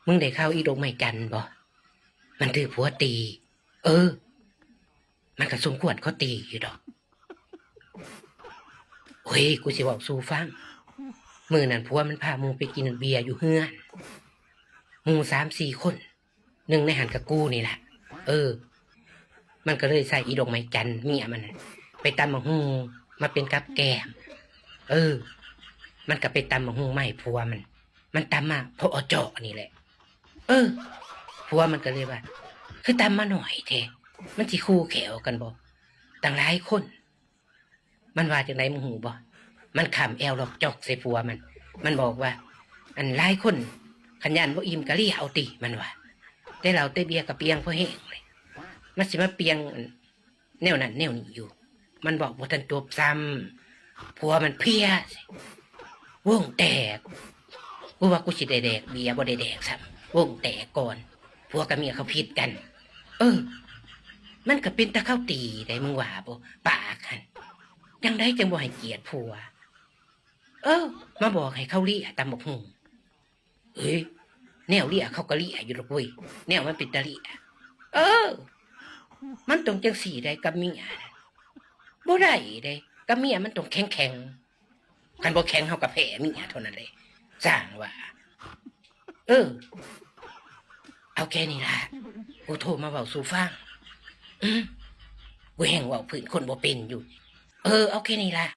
มึงได้เข้าอีดงไม้จันบ่มันถือผัวตี เออ มันก็สมควรเขาตีอยู่ดอกเฮ้ยกูสิบอกสู่ฟังมื้อนั้นผัวมันพาหมู่ไปกินเบียร์อยู่เฮือนหมู่3-4 คนหนึ่งในหันกับกูนี่แหละเออ มันก็เลยใส่อีดงไม้จันเมียมันไปตำบักหุ่งมาเป็นกับแกมเออ มันก็ไปตำบักหุ่งไม่ผัวมันตำมาเพราะเอาเจาะนี่แหละ เออผัวมันก็เลยว่าคือตำมาหน่อยแท้มันสิคู่แขวกันบ่ตั้งหลายคน มันว่าจังไดมึงหูบ่มันขำแอวหลอกจอกใส่ผัวมันบอกว่า อันหลายคนขันยันบ่อิ่มกะลี่เอาติมันว่าแต่เราเตเบียกับเปียงพอแห้งเลยมันสิมาเปียงแนวนั้นแนวนี้อยู่ มันบอกบ่ทันจบซ้ำผัวมันเพี้ยวงแตกกูว่ากูสิได้แดกเบียร์บ่ได้แดกซ้ำวงแตกก่อนผัวกับเมียเขาผิดกัน เออ มันก็เป็นตะเข้าตีได้มึงว่าบ่ปากหันยังได้จังบ่ให้เกียรติผัวเออมาบอกให้เขาเลี้ยตำบักหุ่งเอ้ยแนวเลี้ยเขาก็เลี้ยอยู่หรอกเว้ยแนวมันเป็นตะเลี้ยเออ มันต้องจังสี่ได้กับเมียบ่ได้ได้กับเมียมันต้องแข็งคันบ่แข็งเฮาก็แพ้เมียเท่านั้นเลยสร้างว่าเออ เอาแค่นี้ล่ะกูโทรมาเว้าสู่ฟังกูแห่งเว้าพื้นคนบ่เป็นอยู่ เออเอาแค่นี้ล่ะ